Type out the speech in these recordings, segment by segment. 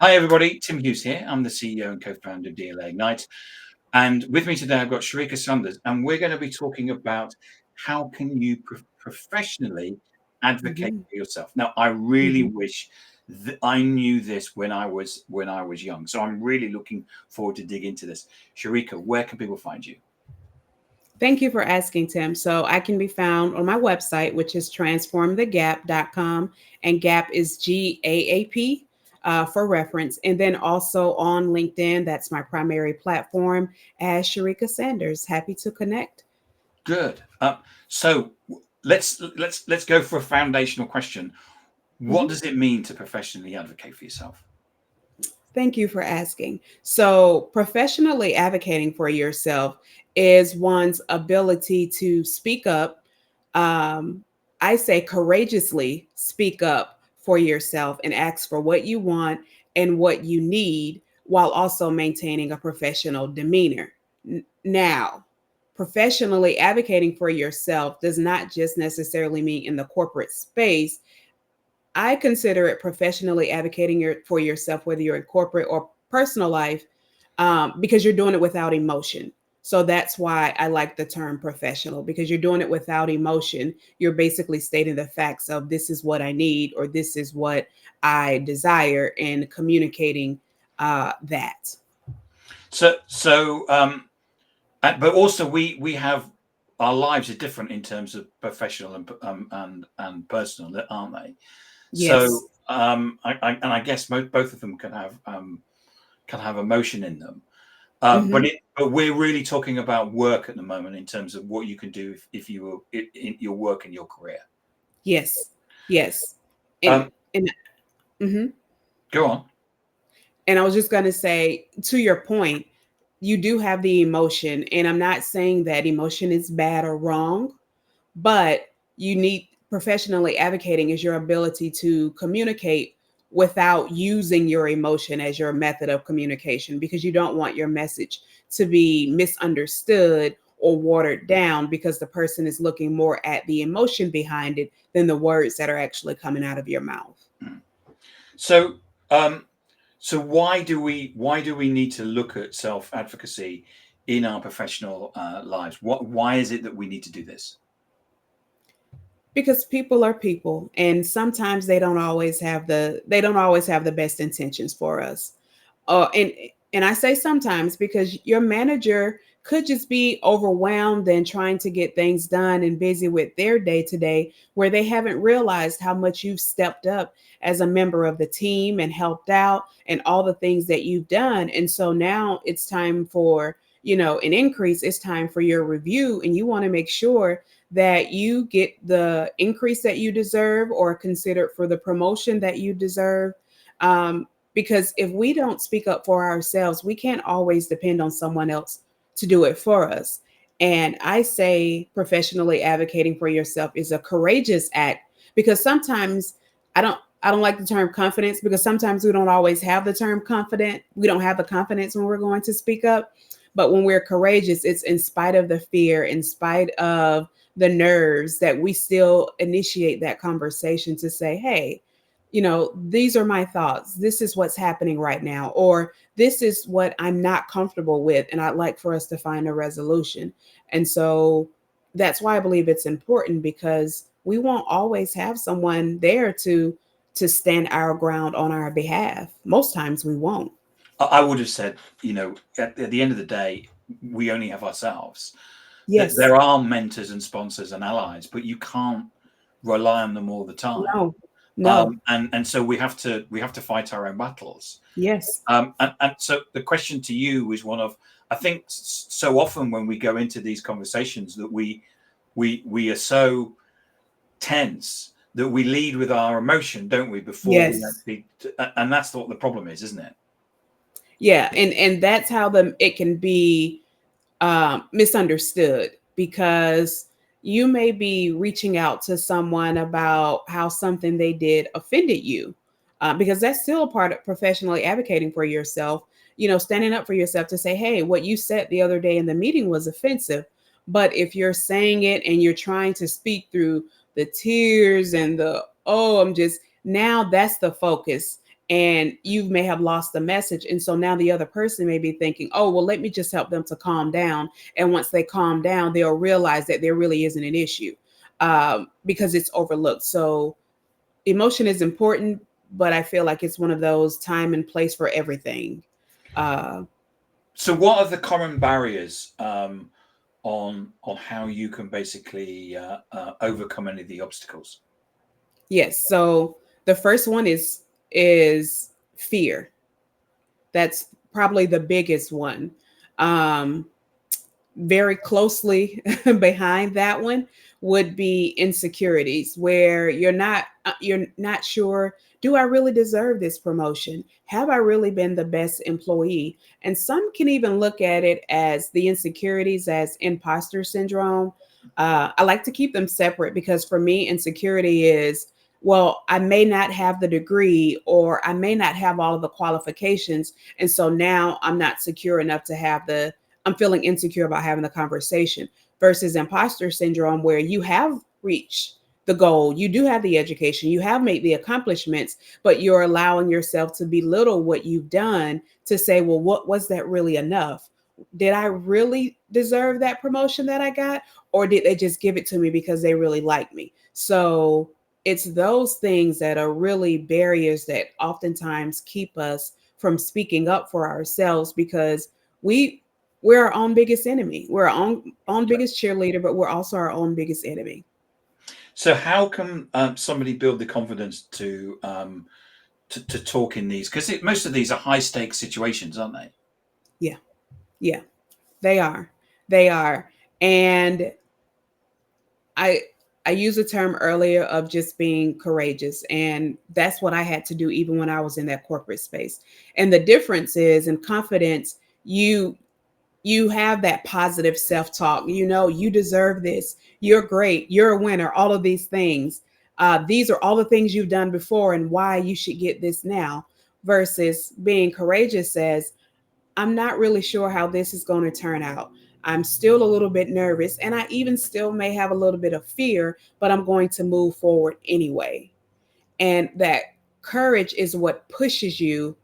Hi, everybody. Tim Hughes here. I'm the CEO and co-founder of DLA Ignite. And with me today, I've got Sherrika Sanders, and we're going to be talking about how can you professionally advocate Mhm, for yourself. Now, I really mhm. wish that I knew this when I was young. So I'm really looking forward to dig into this. Sherrika, where can people find you? Thank you for asking, Tim. So I can be found on my website, which is transformthegap.com, and GAP is GAAP for reference. And then also on LinkedIn, that's my primary platform, as Sherrika Sanders. Happy to connect. Good. So let's go for a foundational question. What Mhm. does it mean to professionally advocate for yourself? Thank you for asking. So, professionally advocating for yourself is one's ability to speak up. Um, I say courageously speak up for yourself and ask for what you want and what you need while also maintaining a professional demeanor. Now, professionally advocating for yourself does not just necessarily mean in the corporate space. I consider it professionally advocating for yourself, whether you're in corporate or personal life, because you're doing it without emotion. So that's why I like the term professional, because you're doing it without emotion. You're basically stating the facts of this is what I need or this is what I desire and communicating that. But also we have our lives are different in terms of professional and personal, aren't they? Yes. And I guess both of them can have emotion in them. Hmm. But we're really talking about work at the moment in terms of what you can do if you were in your work and your career. Yes. Yes. And, Um, and, mhm. Go on. And I was just going to say, to your point, you do have the emotion. And I'm not saying that emotion is bad or wrong, but you need professionally advocating is your ability to communicate without using your emotion as your method of communication, because you don't want your message to be misunderstood or watered down because the person is looking more at the emotion behind it than the words that are actually coming out of your mouth. Mm. So um, so why do we need to look at self advocacy in our professional lives? Why is it that we need to do this? Because people are people, and sometimes they don't always have the best intentions for us. And I say sometimes because your manager could just be overwhelmed and trying to get things done and busy with their day to day, where they haven't realized how much you've stepped up as a member of the team and helped out and all the things that you've done. And so now it's time for, an increase. It's time for your review, and you want to make sure that you get the increase that you deserve or considered for the promotion that you deserve. Because if we don't speak up for ourselves, we can't always depend on someone else to do it for us. And I say professionally advocating for yourself is a courageous act, because sometimes I don't like the term confidence, because sometimes we don't always have the term confident. We don't have the confidence when we're going to speak up. But when we're courageous, it's in spite of the fear, in spite of the nerves, that we still initiate that conversation to say, hey, these are my thoughts. This is what's happening right now, or this is what I'm not comfortable with, and I'd like for us to find a resolution. And so that's why I believe it's important, because we won't always have someone there to stand our ground on our behalf. Most times we won't. I would have said, at the end of the day, we only have ourselves. Yes. There are mentors and sponsors and allies, but you can't rely on them all the time. No. No. And so we have to fight our own battles. Yes. And so the question to you is one of, I think so often when we go into these conversations that we are so tense that we lead with our emotion, don't we, before we Yes. actually, and that's what the problem is, isn't it? Yeah. And that's how it can be misunderstood, because you may be reaching out to someone about how something they did offended you, because that's still a part of professionally advocating for yourself, standing up for yourself to say, hey, what you said the other day in the meeting was offensive. But if you're saying it and you're trying to speak through the tears and the, oh, I'm just, now that's the focus. and you may have lost the message. And so now the other person may be thinking, oh, well, let me just help them to calm down. And once they calm down, they'll realize that there really isn't an issue, because it's overlooked. So emotion is important, but I feel like it's one of those time and place for everything. Uh, So, what are the common barriers on how you can basically overcome any of the obstacles? yes. So the first one is fear. That's probably the biggest one. Um, Very closely behind that one would be insecurities, where you're not sure, do I really deserve this promotion? Have I really been the best employee? And some can even look at it as the insecurities as imposter syndrome. I like to keep them separate, because for me, insecurity is, well, I may not have the degree, or I may not have all of the qualifications, and so now I'm not secure enough to have the I'm feeling insecure about having the conversation, versus imposter syndrome, where you have reached the goal, you do have the education, you have made the accomplishments, but you're allowing yourself to belittle what you've done, to say, well, what was that really enough? Did I really deserve that promotion that I got? Or did they just give it to me because they really like me? So it's those things that are really barriers that oftentimes keep us from speaking up for ourselves, because we we're our own biggest enemy. We're our own biggest cheerleader, but we're also our own biggest enemy. So, how can somebody build the confidence to talk in these? Because most of these are high stakes situations, aren't they? Yeah, yeah, they are. They are. And I I used a term earlier of just being courageous, and that's what I had to do even when I was in that corporate space. And the difference is, in confidence, you have that positive self-talk. You know, you deserve this, you're great, you're a winner, all of these things. These are all the things you've done before and why you should get this now. Versus being courageous says, I'm not really sure how this is going to turn out. I'm still a little bit nervous, and I even still may have a little bit of fear, but I'm going to move forward anyway. And that courage is what pushes you,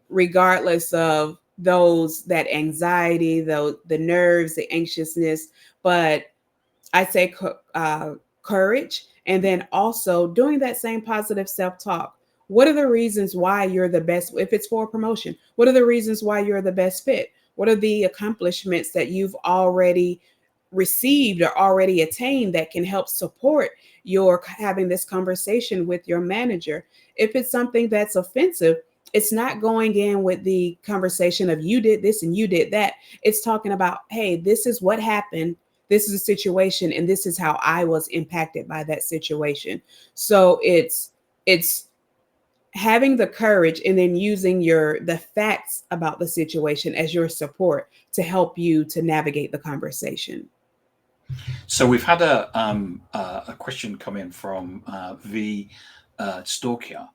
regardless of those that anxiety, the nerves, the anxiousness. But I say courage, and then also doing that same positive self talk. What are the reasons why you're the best? If it's for a promotion, what are the reasons why you're the best fit? What are the accomplishments that you've already received or already attained that can help support your having this conversation with your manager? If it's something that's offensive, it's not going in with the conversation of you did this and you did that. It's talking about, hey, this is what happened, this is a situation, and this is how I was impacted by that situation. So it's having the courage, and then using the facts about the situation as your support to help you to navigate the conversation. So, we've had a question come in from V Storkia,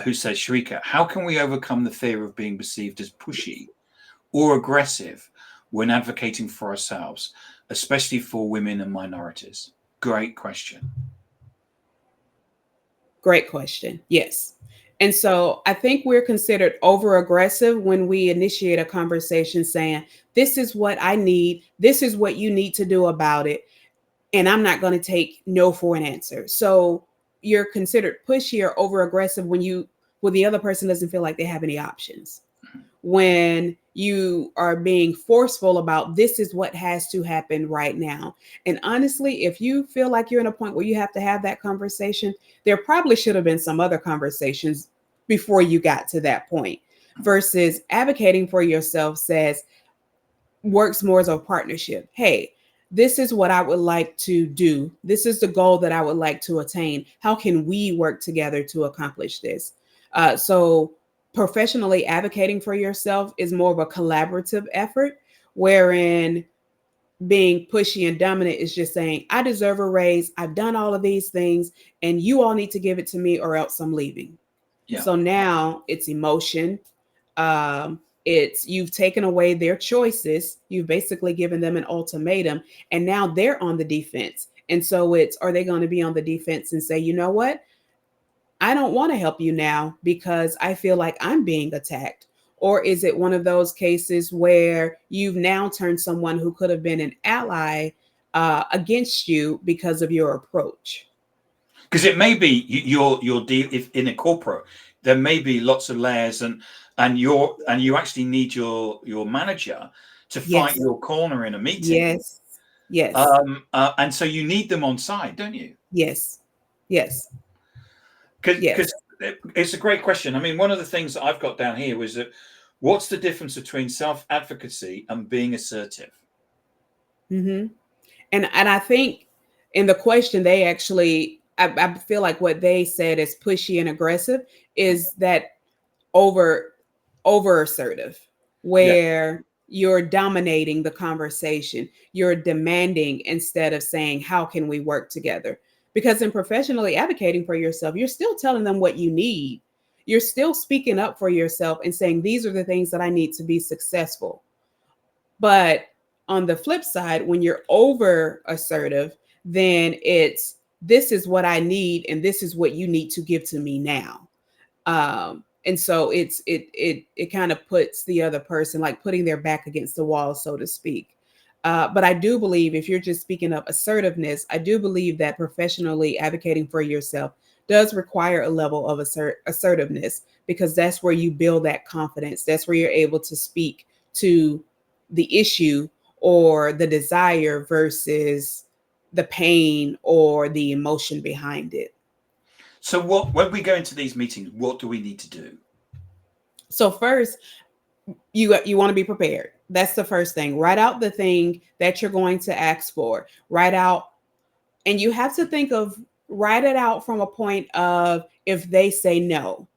who says, Sherrika, how can we overcome the fear of being perceived as pushy or aggressive when advocating for ourselves, especially for women and minorities? Great question. Great question. Yes. And so I think we're considered over aggressive when we initiate a conversation saying, this is what I need, this is what you need to do about it, and I'm not going to take no for an answer. So you're considered pushy or over aggressive when the other person doesn't feel like they have any options. When you are being forceful about, this is what has to happen right now. And honestly, if you feel like you're in a point where you have to have that conversation, there probably should have been some other conversations before you got to that point. Versus advocating for yourself says, works more as a partnership. Hey, this is what I would like to do. This is the goal that I would like to attain. How can we work together to accomplish this? So, professionally advocating for yourself is more of a collaborative effort, wherein being pushy and dominant is just saying, I deserve a raise. I've done all of these things, and you all need to give it to me, or else I'm leaving. Yeah. So now it's emotion. It's you've taken away their choices. You've basically given them an ultimatum, and now they're on the defense. And so it's, are they going to be on the defense and say, you know what? I don't want to help you now because I feel like I'm being attacked? Or is it one of those cases where you've now turned someone who could have been an ally against you because of your approach? Because it may be your deal. If in a corporate, there may be lots of layers, and you actually need your manager to fight Yes, your corner in a meeting. yes, yes, And so you need them on side, don't you? yes, yes, yes. Because it's a great question. I mean, one of the things that I've got down here was that what's the difference between self-advocacy and being assertive? Hmm. And I think in the question they actually, I feel like what they said is pushy and aggressive is that over over assertive, Yeah. where you're dominating the conversation, you're demanding instead of saying how can we work together. Because in professionally advocating for yourself, you're still telling them what you need, you're still speaking up for yourself and saying these are the things that I need to be successful. But on the flip side, when you're over assertive, then it's this is what I need and this is what you need to give to me now. And so it kind of puts the other person like putting their back against the wall, so to speak. But I do believe if you're just speaking of assertiveness, I do believe that professionally advocating for yourself does require a level of assertiveness, because that's where you build that confidence. That's where you're able to speak to the issue or the desire versus the pain or the emotion behind it. So when we go into these meetings, what do we need to do? So first, you want to be prepared. That's the first thing. Write out the thing that you're going to ask for. Write out, and you have to think of write it out from a point of if they say no,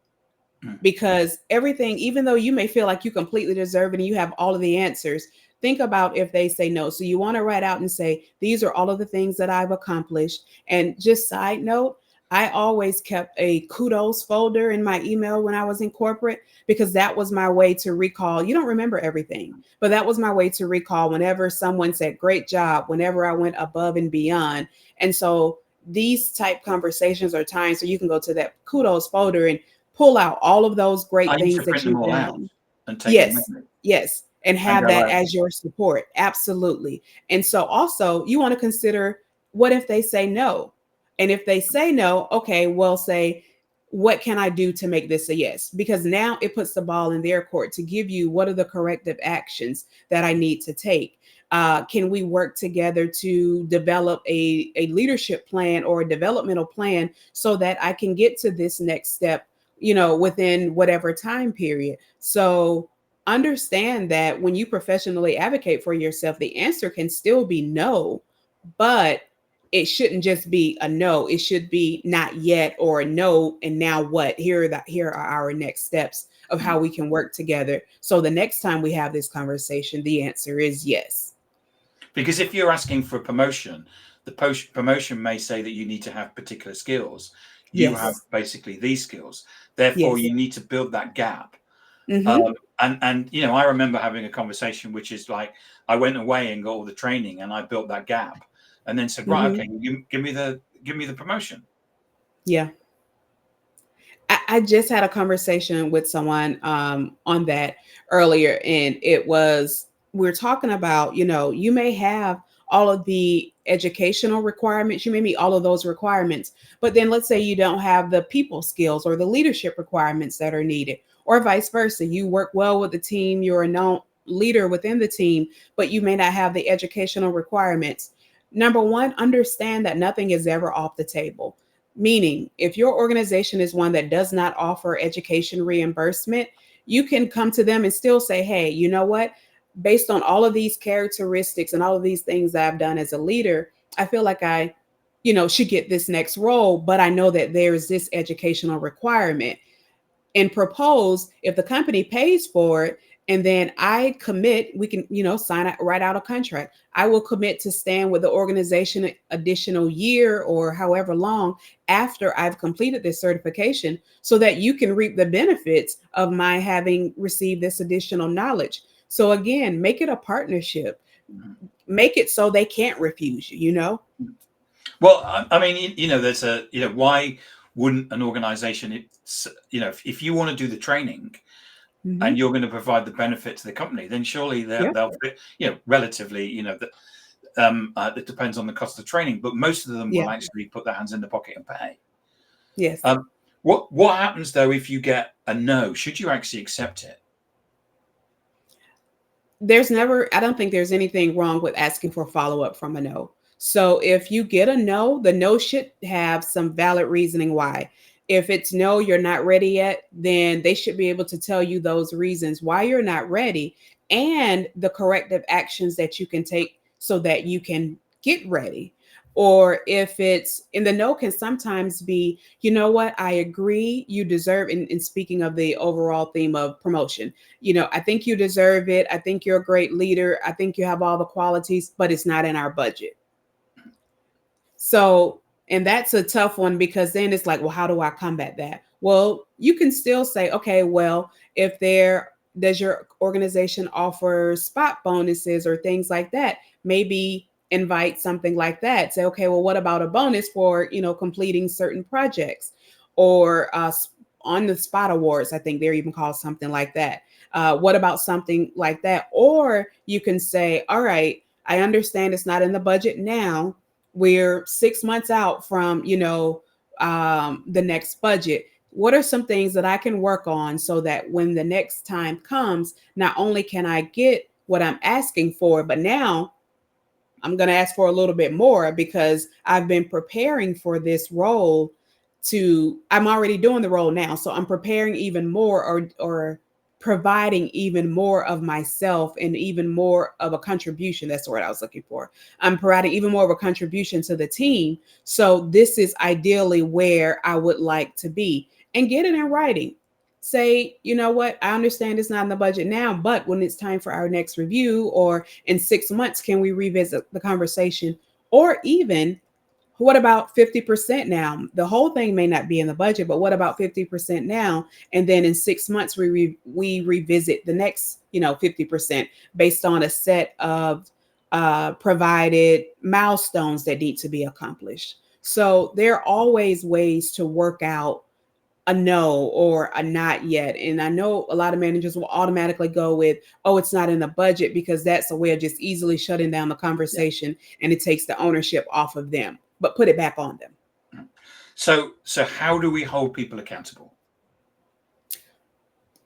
Mm. because everything, even though you may feel like you completely deserve it and you have all of the answers, think about if they say no. So you want to write out and say, these are all of the things that I've accomplished. And just side note, I always kept a kudos folder in my email when I was in corporate, because that was my way to recall. You don't remember everything, but that was my way to recall whenever someone said, great job, whenever I went above and beyond. And so these type conversations are times where you can go to that kudos folder and pull out all of those I great used things to that print them you've all out done. and take them with Yes, me yes. And and have go that out. as your support. Absolutely. And so also you want to consider, what if they say no? And if they say no, okay, well, say, what can I do to make this a yes? Because now it puts the ball in their court to give you what are the corrective actions that I need to take. Can we work together to develop a leadership plan or a developmental plan so that I can get to this next step, within whatever time period? So understand that when you professionally advocate for yourself, the answer can still be no, but it shouldn't just be a no. It should be not yet or a no. And now what? Here are our next steps of how we can work together. So the next time we have this conversation, the answer is yes. Because if you're asking for a promotion, the promotion may say that you need to have particular skills. You have Yes. basically these skills. Therefore, Yes. you need to build that gap. Mm-hmm. And I remember having a conversation, which is like I went away and got all the training, and I built that gap, and then said, right, Mm-hmm. okay, give me the promotion. Yeah. I just had a conversation with someone on that earlier, and we're talking about, you may have all of the educational requirements, you may meet all of those requirements, but then let's say you don't have the people skills or the leadership requirements that are needed, or vice versa. You work well with the team, you're a known leader within the team, but you may not have the educational requirements. Number one, understand that nothing is ever off the table. Meaning, if your organization is one that does not offer education reimbursement, you can come to them and still say, hey, you know what? Based on all of these characteristics and all of these things that I've done as a leader, I feel like I, should get this next role, but I know that there's this educational requirement, and propose. If the company pays for it, and then I commit, we can, write out a contract. I will commit to stand with the organization additional year or however long after I've completed this certification, so that you can reap the benefits of my having received this additional knowledge. So again, make it a partnership. Mhm. Make it so they can't refuse you, Well, I mean, there's why wouldn't an organization, if you want to do the training Mm-hmm. and you're going to provide the benefit to the company, then surely they'll fit, relatively, it depends on the cost of training, but most of them will actually put their hands in the pocket and pay. Yes. What happens though if you get a no? Should you actually accept it? I don't think there's anything wrong with asking for follow-up from a no. So if you get a no, the no should have some valid reasoning why. If it's no, you're not ready yet, then they should be able to tell you those reasons why you're not ready and the corrective actions that you can take so that you can get ready. Or if it's in the no can sometimes be, you know what, I agree, you deserve, in speaking of the overall theme of promotion, I think you deserve it. I think you're a great leader. I think you have all the qualities, but it's not in our budget. So, and that's a tough one because then it's like, well, how do I combat that? Well, you can still say, okay, well, if does your organization offer spot bonuses or things like that? Maybe invite something like that. Say, okay, well, what about a bonus for, completing certain projects or on the spot awards? I think they're even called something like that. What about something like that? Or you can say, all right, I understand it's not in the budget now. We're 6 months out from, the next budget. What are some things that I can work on so that when the next time comes, not only can I get what I'm asking for, but now I'm going to ask for a little bit more because I've been preparing for this role I'm already doing the role now. So I'm preparing even more or providing even more of myself and even more of a contribution. That's the word I was looking for. I'm providing even more of a contribution to the team. So this is ideally where I would like to be, and get it in writing. Say, you know what, I understand it's not in the budget now, but when it's time for our next review or in 6 months, can we revisit the conversation? Or even, what about 50% now? The whole thing may not be in the budget, but what about 50% now? And then in 6 months, we revisit the next, 50% based on a set of provided milestones that need to be accomplished. So there are always ways to work out a no or a not yet. And I know a lot of managers will automatically go with, oh, it's not in the budget, because that's a way of just easily shutting down the conversation and it takes the ownership off of them, but put it back on them. So how do we hold people accountable?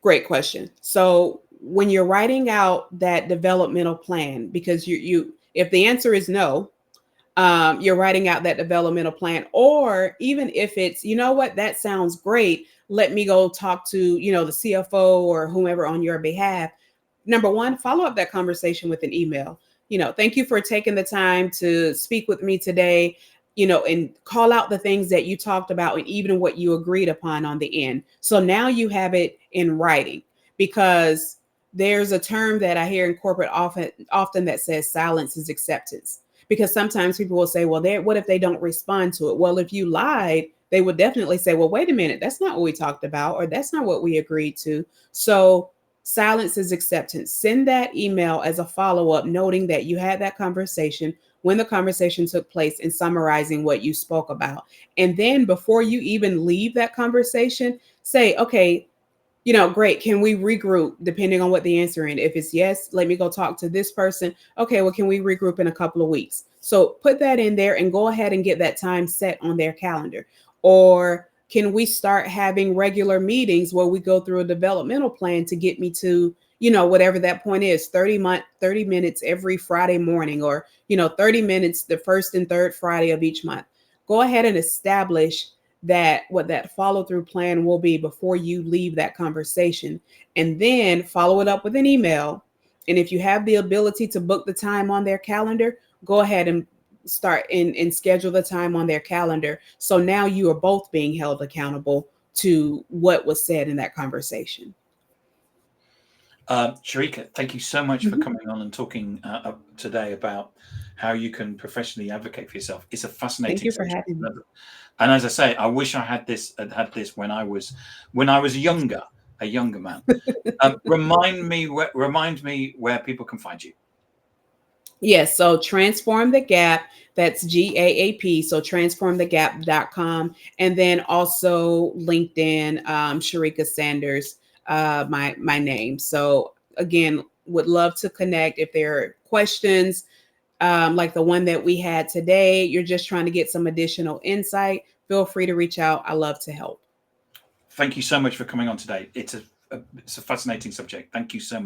Great question. So when you're writing out that developmental plan, because if the answer is no, you're writing out that developmental plan. Or even if it's, you know what, that sounds great, let me go talk to, the CFO or whomever on your behalf. Number one, follow up that conversation with an email. Thank you for taking the time to speak with me today, and call out the things that you talked about and even what you agreed upon on the end. So now you have it in writing, because there's a term that I hear in corporate often that says silence is acceptance. Because sometimes people will say, well, what if they don't respond to it? Well, if you lied, they would definitely say, well, wait a minute, that's not what we talked about, or that's not what we agreed to. So silence is acceptance. Send that email as a follow-up, noting that you had that conversation, when the conversation took place, and summarizing what you spoke about. And then before you even leave that conversation, say, okay, great. Can we regroup depending on what the answer is? If it's yes, let me go talk to this person. Okay, well, can we regroup in a couple of weeks? So put that in there and go ahead and get that time set on their calendar. Or can we start having regular meetings where we go through a developmental plan to get me to, whatever that point is, 30 minutes every Friday morning, or, 30 minutes the first and third Friday of each month. Go ahead and establish what that follow through plan will be before you leave that conversation, and then follow it up with an email. And if you have the ability to book the time on their calendar, go ahead and start and schedule the time on their calendar. So now you are both being held accountable to what was said in that conversation. Sherrika, thank you so much for coming on and talking today about how you can professionally advocate for yourself. It's a fascinating Thank you for having me. And as I say, I wish I had this when I was a younger man. Remind me where people can find you. Yes, so Transform the Gap, that's GAAP. So transformthegap.com. And then also LinkedIn, Sherrika Sanders, my name. So again, would love to connect if there are questions like the one that we had today. You're just trying to get some additional insight. Feel free to reach out. I love to help. Thank you so much for coming on today. It's a fascinating subject. Thank you so much.